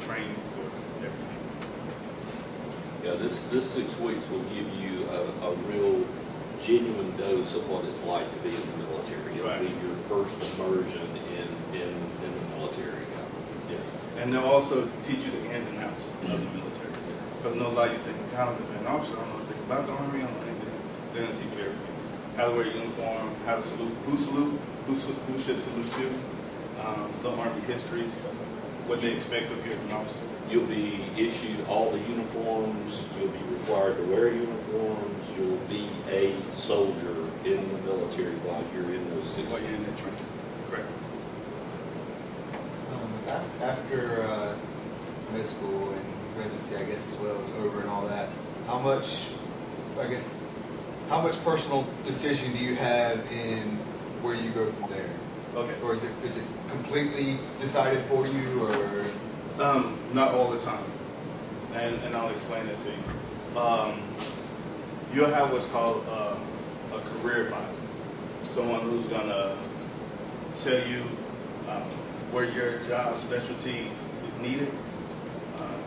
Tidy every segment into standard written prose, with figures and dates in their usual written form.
trained for everything. Yeah, this 6 weeks will give you a real genuine dose of what it's like to be in the military. It'll be your first immersion in the military. Yes, and they'll also teach you the ins and outs of the military. Because no lie, you think, how to be an officer, I don't know anything about the Army, I don't know anything. They're going to teach you everything. How to wear a uniform, how to salute, who should salute you, the Army history, stuff like that. What they expect of you as an officer. You'll be issued all the uniforms, you'll be required to wear uniforms, you'll be a soldier in the military while you're in those 6 While you're in that training. Correct. After med school and residency, I guess, as well, is over and all that, how much personal decision do you have in where you go from there? Okay. Or is it completely decided for you, or? Not all the time, and I'll explain that to you. You'll have what's called a career advisor, someone who's gonna tell you where your job specialty is needed.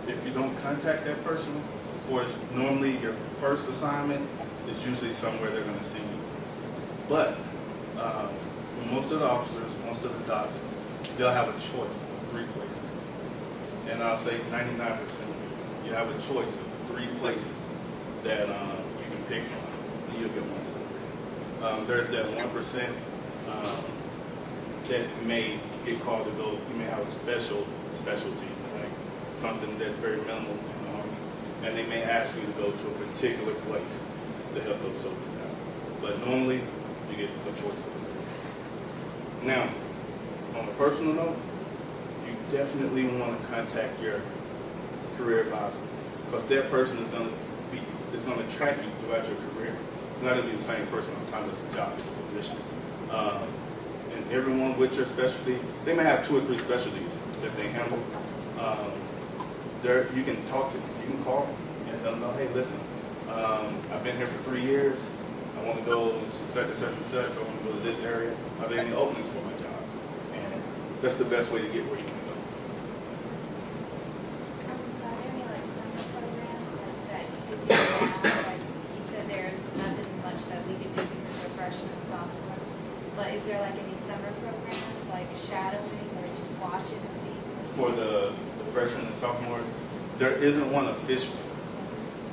If you don't contact that person, of course, normally your first assignment is usually somewhere they're gonna send you. But for most of the officers, most of the docs, they'll have a choice of 3 places. And I'll say 99%, you have a choice of 3 places that you can pick from, and you'll get one. There's that 1% that may get called to go. You may have a specialty, like something that's very minimal in the Army, and they may ask you to go to a particular place to help those soldiers out. But normally, you get a choice of 3. Now, on a personal note, definitely want to contact your career advisor, because that person is going to track you throughout your career. It's not going to be the same person on time as a job, it's a position. And everyone with your specialty, they may have 2 or 3 specialties that they handle. You can talk to them, you can call them and let them know, hey, listen, I've been here for 3 years. I want to go to such and such and such. I want to go to this area. Are there any openings for my job? And that's the best way to get where you want to go. But is there like any summer programs, like shadowing, or just watch it and see? For the freshmen and sophomores, there isn't one official.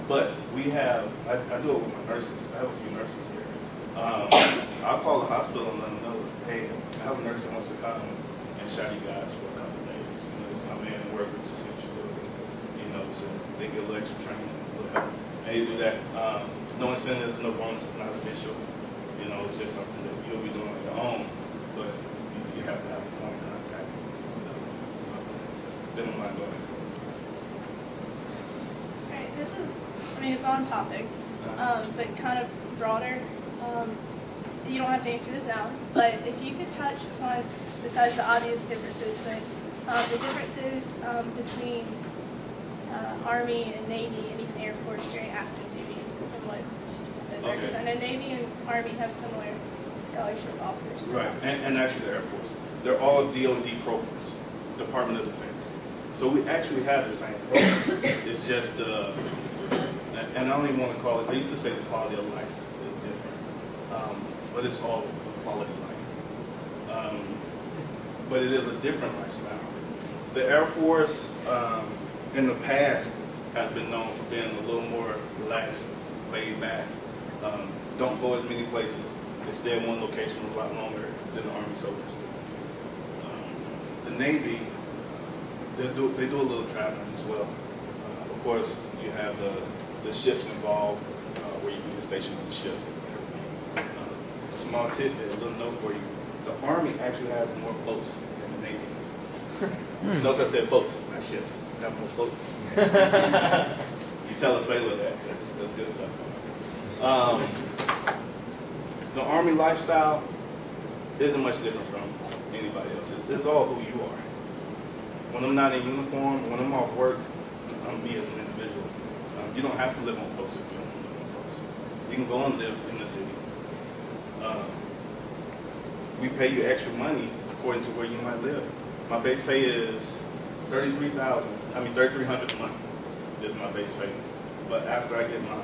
But we have, I do it with my nurses. I have a few nurses here. I'll call the hospital and let them know, hey, I have a nurse that wants to come and shadow you guys for a couple of days. You know, just come in and work with just so they get a little extra training and whatever. And you do that. No incentive, no bonus, it's not official. You know, it's just something that you'll be doing on your own, but you have to have a point of contact. Then I'm not going. Alright, this is, it's on topic, but kind of broader. You don't have to answer this now, but if you could touch upon, besides the obvious differences, but the differences between Army and Navy and even Air Force during active duty and what those are. Because I know Navy and Army have similar scholarship offers. Right, and actually the Air Force. They're all DOD programs, Department of Defense. So we actually have the same program. It's just, and I don't even want to call it, they used to say the quality of life is different. But it's all quality of life. But it is a different lifestyle. The Air Force, in the past, has been known for being a little more relaxed, laid back. Don't go as many places. They stay in one location a lot longer than the Army soldiers do. The Navy, they do a little traveling as well. Of course, you have the ships involved, where you can get stationed on the ship. A small tidbit, a little note for you. The Army actually has more boats than the Navy. Notice I said boats, not ships. They have more boats. You tell a sailor that. That's good stuff. The Army lifestyle isn't much different from anybody else. It's all who you are. When I'm not in uniform, when I'm off work, I'm me as an individual. You don't have to live on post if you don't want to live on post. You can go and live in the city. We pay you extra money according to where you might live. My base pay is $3,300 a month is my base payment. But after I get my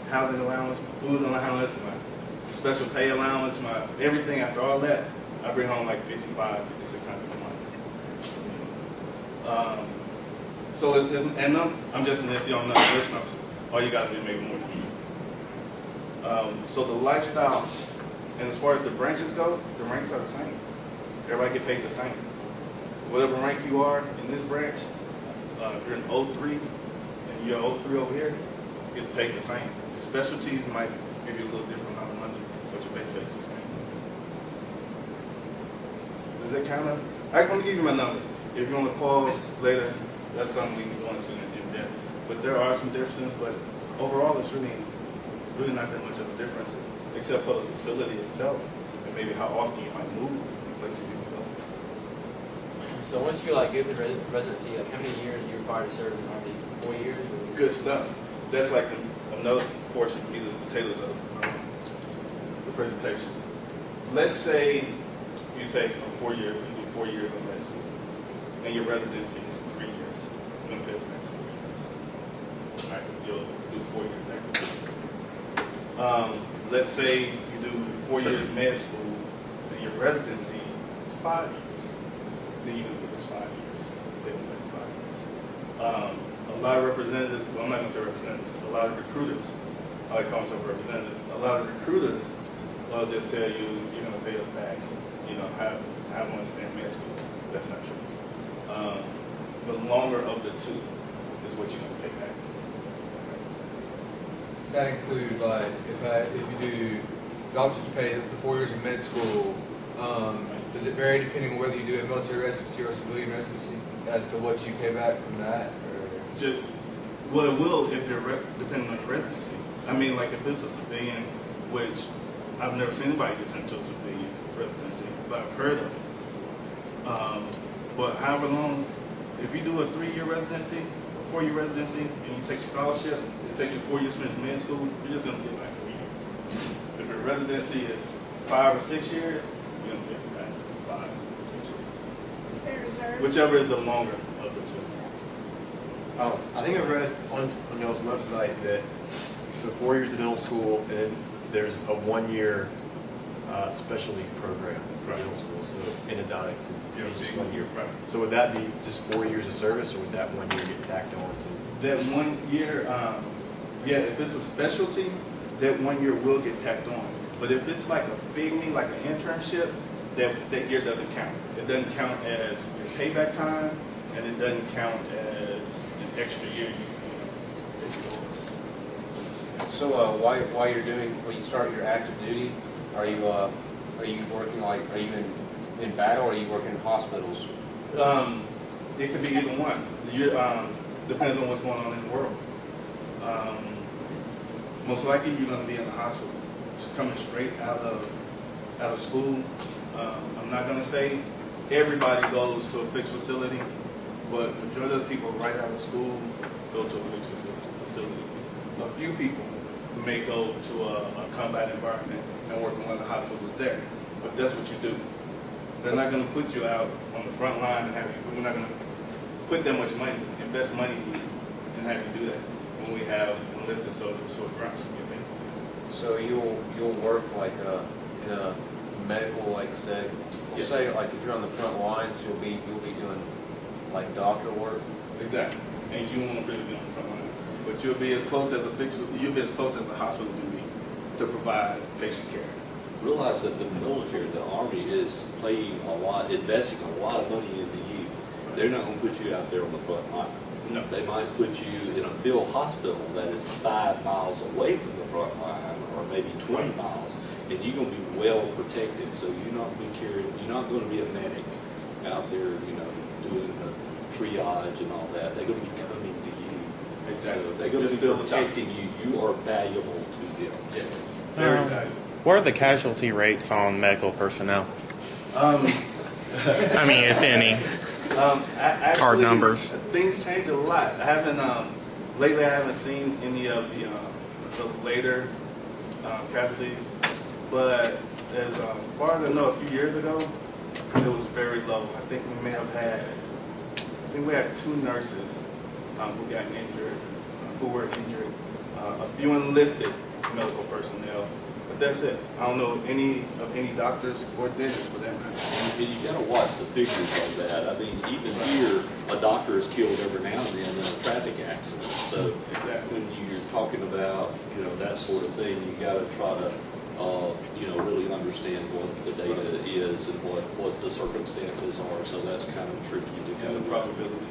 housing allowance, food allowance, my special pay allowance, my everything after all that, I bring home like $5,600 a month. So and I'm just an SE on nothing rich numbers. All you got to do is make more than you. So the lifestyle, and as far as the branches go, the ranks are the same. Everybody get paid the same. Whatever rank you are in this branch, if you're an 03 and you're 03 over here, you get paid the same. The specialties might give you a little different amount of money, but your base pay is the same. Does that kind of? I'm going to give you my number. If you want to call later, that's something we can go into in depth. But there are some differences, but overall it's really not that much of a difference, except for the facility itself, and maybe how often you might move places you can go. So once you like get the residency, like how many years are you required to serve in the Army? 4 years? Or? Good stuff. That's like another portion, either the potatoes of the presentation. Let's say you take a 4 year, you do 4 years of medicine, and your residency is 3 years. You're going to pay for that 4 years. All right, you'll do 4 years there. Let's say you do 4 years of med school, and your residency is 5 years. Then you can do this 5 years. It's like 5 years. A lot of representatives, well, I'm not going to say representatives, a lot of recruiters, I like calling myself a representative, a lot of recruiters will just tell you, you're going to pay us back, have one in med school. That's not true. The longer of the two is what you're going to pay back. Does that include, like, if you do, obviously you pay the 4 years of med school, does it vary depending on whether you do a military residency or a civilian residency as to what you pay back from that? Well, it will if you're depending on the residency. I mean, like if it's a civilian, which I've never seen anybody get sent to a civilian residency, but I've heard of it. But however long, if you do a 3-year residency, a 4-year residency, and you take a scholarship, it takes you 4 years to finish med school, you're just going to get back 3 years. If your residency is 5 or 6 years, you're going to get back 5 or 6 years. Is there a reserve? Whichever is the longer of the two. I think I read on y'all's website that so 4 years of dental school, and then there's a 1 year specialty program for dental school, so endodontics, and just 1 year. Right. So would that be just 4 years of service, or would that 1 year get tacked on to? That 1 year, yeah, if it's a specialty, that 1 year will get tacked on. But if it's like a FIGME, like an internship, that year doesn't count. It doesn't count as your payback time, and it doesn't count as an extra year you So while you're when you start your active duty, are you working like, are you in battle, or are you working in hospitals? It could be either one. Depends on what's going on in the world. Most likely you're going to be in the hospital. Just coming straight out of school. I'm not going to say everybody goes to a fixed facility, but majority of the people right out of school go to a fixed facility. A few people may go to a combat environment and work in one of the hospitals there, but that's what you do. They're not going to put you out on the front line and have you. We're not going to put that much money, invest money, and have you do that when we have enlisted soldiers who are drunks. So you'll work like in a medical, like say, Yes. say like if you're on the front lines, you'll be doing like doctor work. Exactly, and you won't really be on the front lines, but you'll be as close as a hospital can be to provide patient care. Realize that the military, the Army, is investing a lot of money into you. They're not going to put you out there on the front line. No. They might put you in a field hospital that is 5 miles away from the front line, or maybe 20 miles, and you're going to be well protected. So you're not going to be a medic out there, doing the triage and all that. They're going to be coming to you. Exactly. So they're going to be protecting you. You are valuable to them. Yes. Very valuable. What are the casualty rates on medical personnel? I mean, if any. Hard numbers. Things change a lot. Lately I haven't seen any of the later casualties, but as far as I know, a few years ago, it was very low. I think we may have had think we had 2 nurses who got injured, who were injured, a few enlisted medical personnel, but that's it. I don't know any doctors or dentists for that matter. And you gotta watch the figures on that. I mean, even here, a doctor is killed every now and then in a traffic accident. So Exactly. when you're talking about, you know, that sort of thing, you gotta try to, you know, really understand what the data is and what's the circumstances are. So that's kind of tricky to And the do. probability.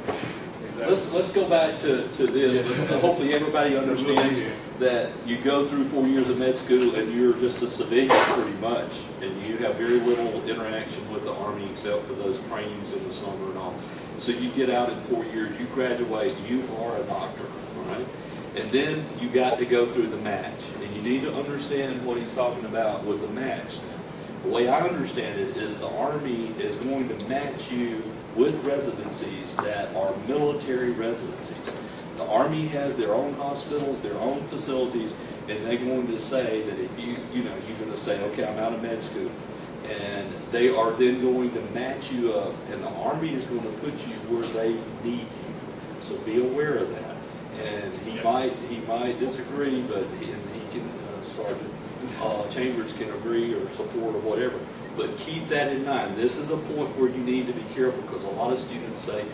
Exactly. Let's go back to this. Hopefully everybody understands that you go through 4 years of med school and you're just a civilian pretty much, and you have very little interaction with the Army except for those trainings in the summer and all. So you get out in 4 years, you graduate, you are a doctor, all right? And then you got to go through the match, and you need to understand what he's talking about with the match. The way I understand it is the Army is going to match you with residencies that are military residencies. The Army has their own hospitals, their own facilities, and they're going to say that if you're going to say, okay, I'm out of med school, and they are then going to match you up, and the Army is going to put you where they need you. So be aware of that. And he might disagree, but he can, Sergeant Chambers can agree or support or whatever. But keep that in mind. This is a point where you need to be careful, because a lot of students say,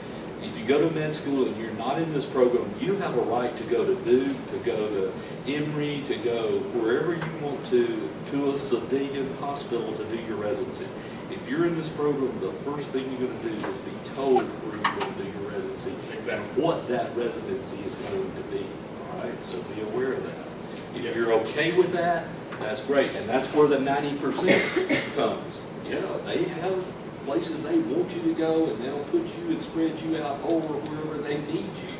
if you go to med school and you're not in this program, you have a right to go to Duke, to go to Emory, to go wherever you want to a civilian hospital to do your residency. If you're in this program, the first thing you're going to do is be told where you're going to do your residency and what that residency is going to be. All right, so be aware of that. If you're okay with that, that's great, and that's where the 90% comes. Yeah, they have places they want you to go, and they'll put you and spread you out over wherever they need you,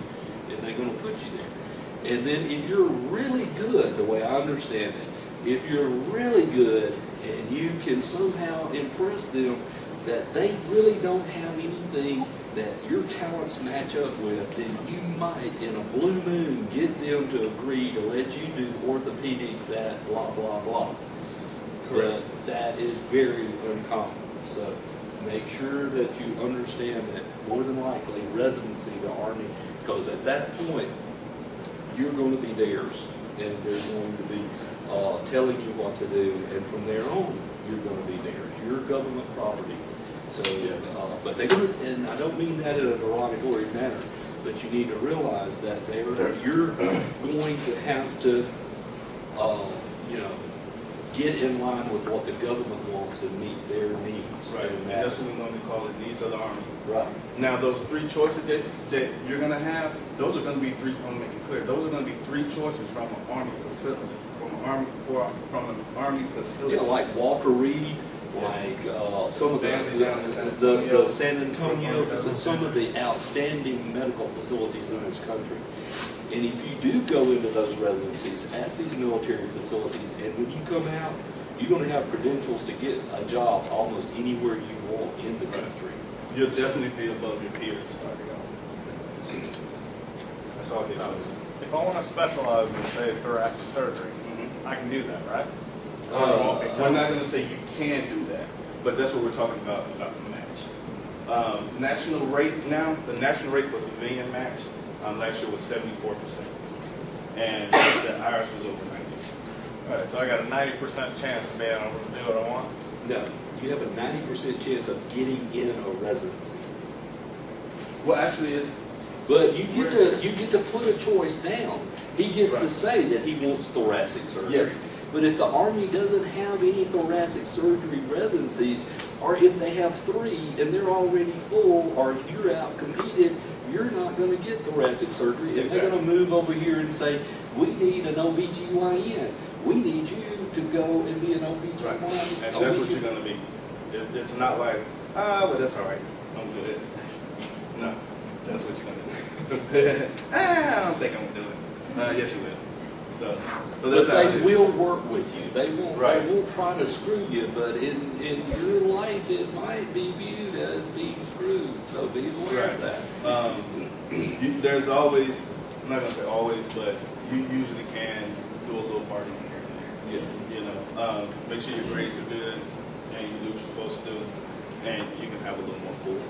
and they're going to put you there. And then if you're really good, the way I understand it, if you're really good and you can somehow impress them that they really don't have anything that your talents match up with, then you might, in a blue moon, get them to agree to let you do orthopedics at blah, blah, blah. Correct. But that is very uncommon. So make sure that you understand that more than likely residency, the Army, because at that point, you're going to be theirs, and they're going to be telling you what to do, and from there on, you're going to be theirs. You're government property. So, but they're going to, and I don't mean that in a derogatory manner, but you need to realize that you're going to have to, get in line with what the government wants and meet their needs. Right, and that's what we normally call the needs of the Army. Right. Now, those 3 choices that you're going to have, those are going to be 3, I want to make it clear, those are going to be 3 choices from an Army facility, from an Army facility. Yeah, like Walter Reed, like some of the San Antonio, some of the outstanding medical facilities in this country. And if you do go into those residencies at these military facilities, and when you come out, you're going to have credentials to get a job almost anywhere you want in the country. You'll definitely be above your peers. That's all it is. If I want to specialize in, say, thoracic surgery, I can do that, right? We're not going to say you can do that, but that's what we're talking about the match. National rate now, the national rate for civilian match last year was 74%, and ours was over 90%. All right, so I got a 90% chance of being able to do what I want. No, you have a 90% chance of getting in a residency. Well, actually, it's. But you get to put a choice down. He gets to say that he wants thoracic surgery. Yes. But if the Army doesn't have any thoracic surgery residencies, or if they have 3 and they're already full, or you're out competed, you're not going to get thoracic surgery. And they're going to move over here and say, we need an OBGYN. We need you to go and be an OBGYN. Right. And that's what you're going to be. It's not like, well, that's all right. I'm good. No, that's what you're going to do. I don't think I'm going to do it. Yes, you will. So that's but they will work with you. They won't. Right. They won't try to screw you. But in your life, it might be viewed as being screwed. So be aware of that. There's always, I'm not gonna say always, but you usually can do a little party here and there. Yeah. You know, make sure your grades are good and you do what you're supposed to do, and you can have a little more cool.